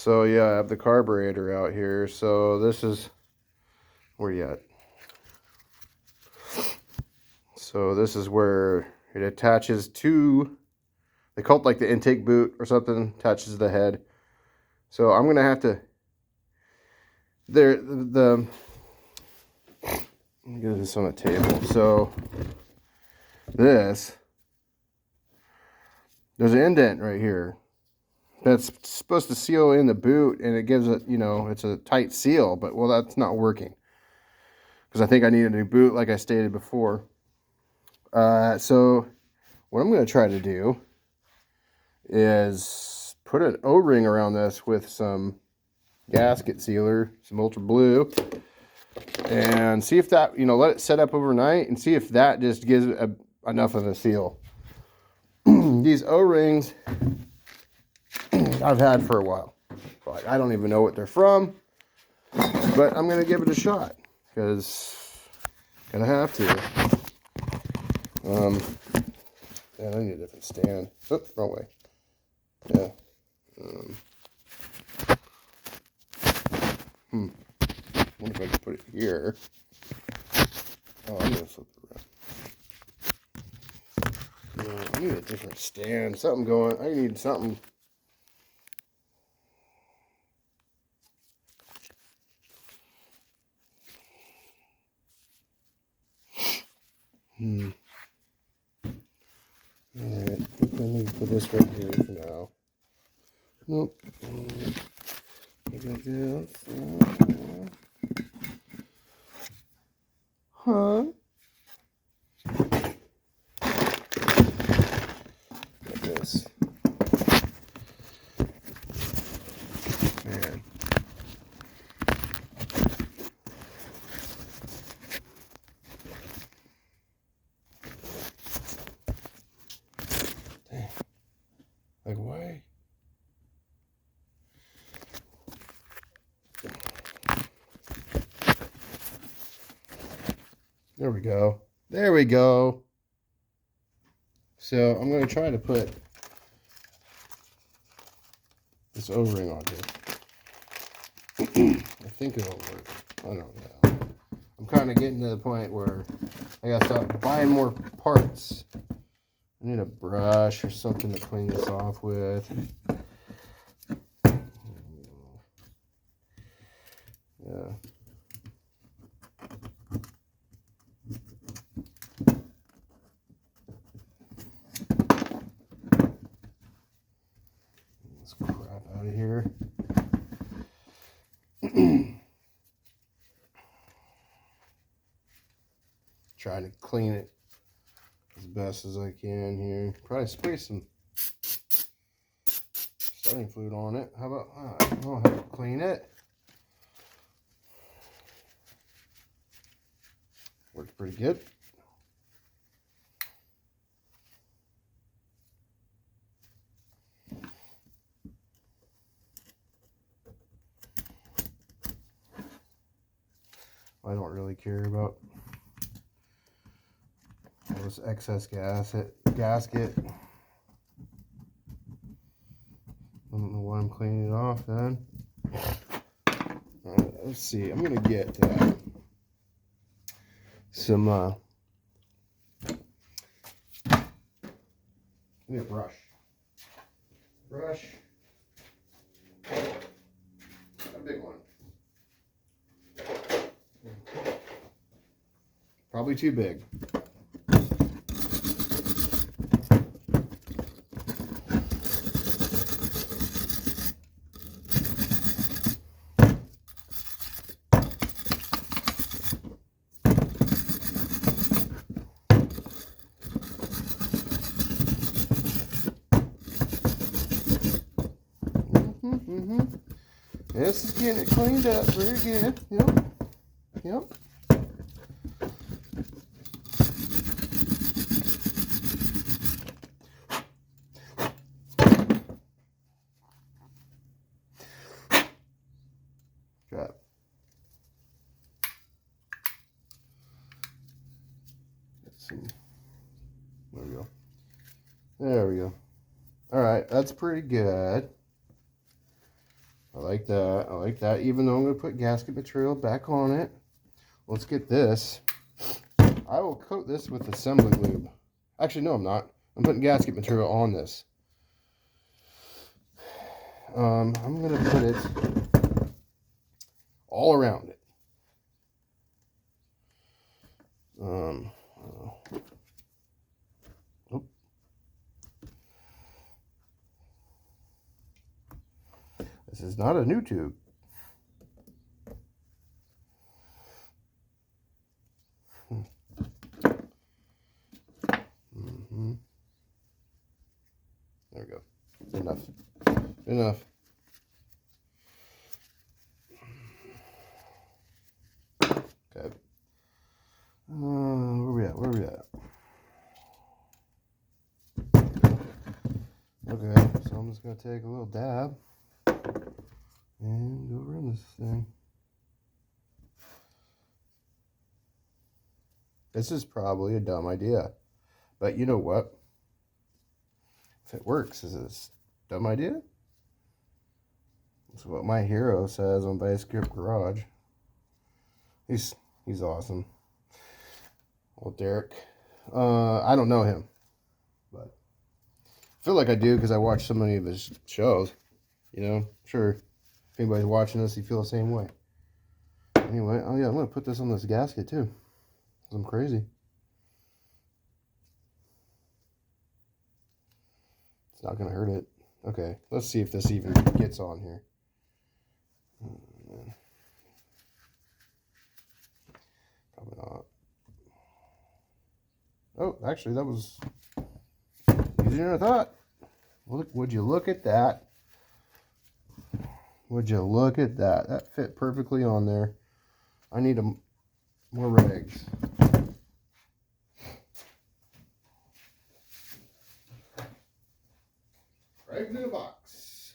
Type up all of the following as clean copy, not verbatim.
So yeah, I have the carburetor out here. So this is, where you at? So this is where it attaches to, they call it like the intake boot or something, attaches to the head. So I'm gonna have to, let me get this on the table. So there's an indent right here that's supposed to seal in the boot, and it gives it, it's a tight seal, but well, that's not working because I think I need a new boot, like I stated before. So what I'm going to try to do is put an O-ring around this with some gasket sealer, some Ultra Blue, and see if that, let it set up overnight and see if that just gives it enough of a seal. These O-rings I've had for a while. Like, I don't even know what they're from, but I'm going to give it a shot because I'm going to have to. Yeah, I need a different stand. Oh, wrong way. Yeah. I wonder if I can put it here. Oh, I'm going to flip it around. Yeah, I need a different stand. Something going. I need something. Alright, let me put this right here for now. Nope. I got this. Huh? Like this. Man. Dang. Like, why? There we go. There we go. So I'm going to try to put this O-ring on here. I think it'll work. I don't know. I'm kind of getting to the point where I got to stop buying more parts. I need a brush or something to clean this off with. Yeah. This crap out of here. Trying to clean it as best as I can here. Probably spray some starting fluid on it. How about I'll have to clean it. Works pretty good. I don't really care about all this excess gasket. I don't know why I'm cleaning it off then. Alright, let's see. I'm gonna get some give me a brush. A big one. Probably too big. This is getting it cleaned up very good. Yep. Crap. Let's see. There we go. There we go. All right, that's pretty good. I like that. I like that. Even though I'm going to put gasket material back on it. Let's get this. I will coat this with assembly lube. Actually, no, I'm not. I'm putting gasket material on this. I'm going to put it all around it. Oh. This is not a new tube. There we go. Enough. Enough. Okay. Where we at? Where we at? Okay, so I'm just going to take a little dab and go around this thing. This is probably a dumb idea, but you know what? If it works, is this a dumb idea? That's what my hero says on Base Grip Garage. He's awesome. Well, Derek, I don't know him, but I feel like I do because I watch so many of his shows. You know, sure, if anybody's watching this, you feel the same way. Anyway, oh yeah, I'm gonna put this on this gasket too. I'm crazy. It's not gonna hurt it. Okay, let's see if this even gets on here. Probably not. Oh, actually, that was easier than I thought. Look, would you look at that? Would you look at that? That fit perfectly on there. I need more rags. Right in the box.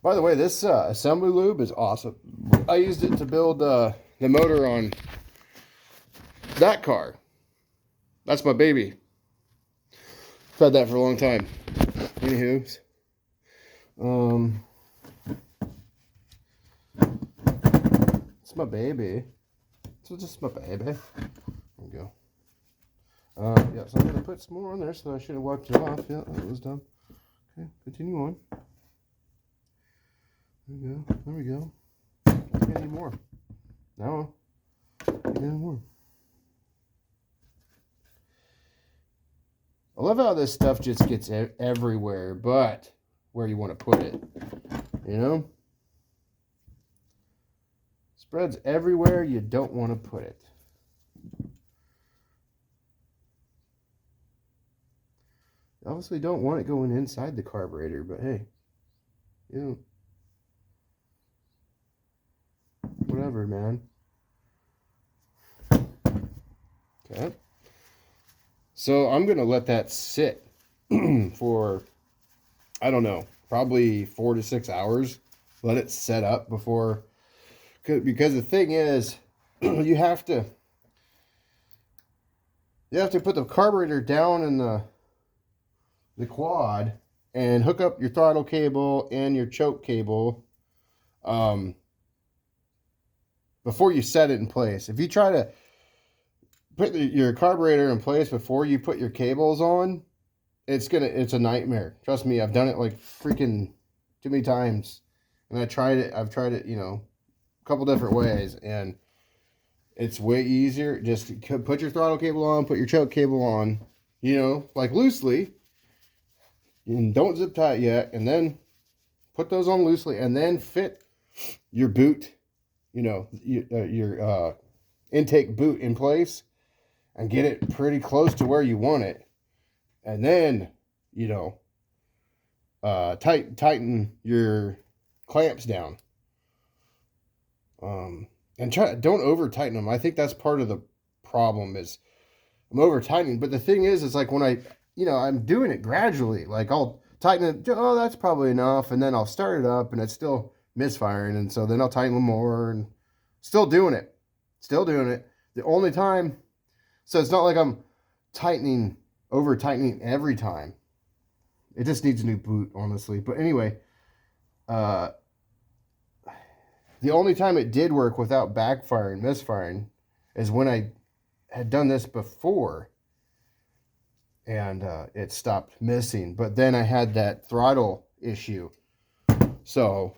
By the way, this assembly lube is awesome. I used it to build the motor on that car. That's my baby. I've had that for a long time. Anywho, it's my baby. It's just my baby. There we go. Yeah, so I'm gonna put some more on there. So I should have wiped it off. Yeah, that was dumb. Okay, continue on. There we go. There we go. I need more. Now, I need more. I love how this stuff just gets everywhere, but where you want to put it, you know? Spreads everywhere you don't want to put it. You obviously don't want it going inside the carburetor, but hey, you know, whatever, man. Okay. So I'm going to let that sit for, I don't know, probably 4 to 6 hours. Let it set up before, because the thing is, you have to put the carburetor down in the quad and hook up your throttle cable and your choke cable before you set it in place. If you try to put your carburetor in place before you put your cables on, it's a nightmare. Trust me, I've done it like freaking too many times. And I've tried it, you know, a couple different ways, and it's way easier. Just put your throttle cable on, put your choke cable on, you know, like loosely, and don't zip tie it yet, and then put those on loosely, and then fit your boot, you know, your intake boot in place, and get it pretty close to where you want it, and then, you know, tighten your clamps down, and don't over tighten them. I think that's part of the problem, is I'm over tightening. But the thing is like when I'm doing it gradually, like I'll tighten it, oh, that's probably enough, and then I'll start it up and it's still misfiring, and so then I'll tighten them more, and Still doing it. Still doing it. The only time, so it's not like I'm tightening, over tightening every time. It just needs a new boot, honestly. But anyway, the only time it did work without backfiring, misfiring, is when I had done this before. And it stopped missing. But then I had that throttle issue. So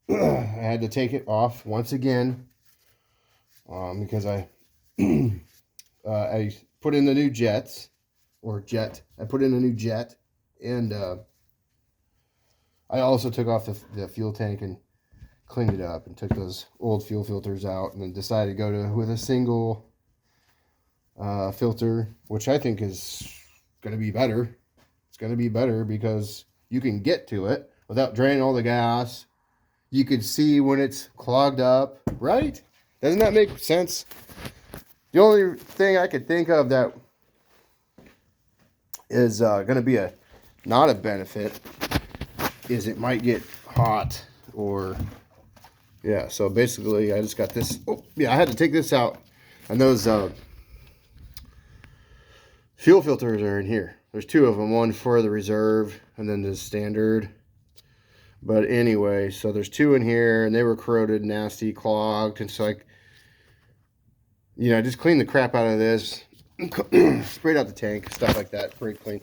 I had to take it off once again. Because I put in the new jets, or jet. I put in a new jet, and I also took off the fuel tank and cleaned it up and took those old fuel filters out, and then decided to go with a single filter, which I think is going to be better. It's going to be better because you can get to it without draining all the gas. You could see when it's clogged up, right? Doesn't that make sense? The only thing I could think of that is going to be not a benefit is it might get hot, or yeah. So basically, I just got this. Oh yeah, I had to take this out, and those fuel filters are in here. There's two of them, one for the reserve and then the standard. But anyway, so there's two in here, and they were corroded, nasty, clogged, and so I just cleaned the crap out of this, sprayed out the tank, stuff like that, pretty clean,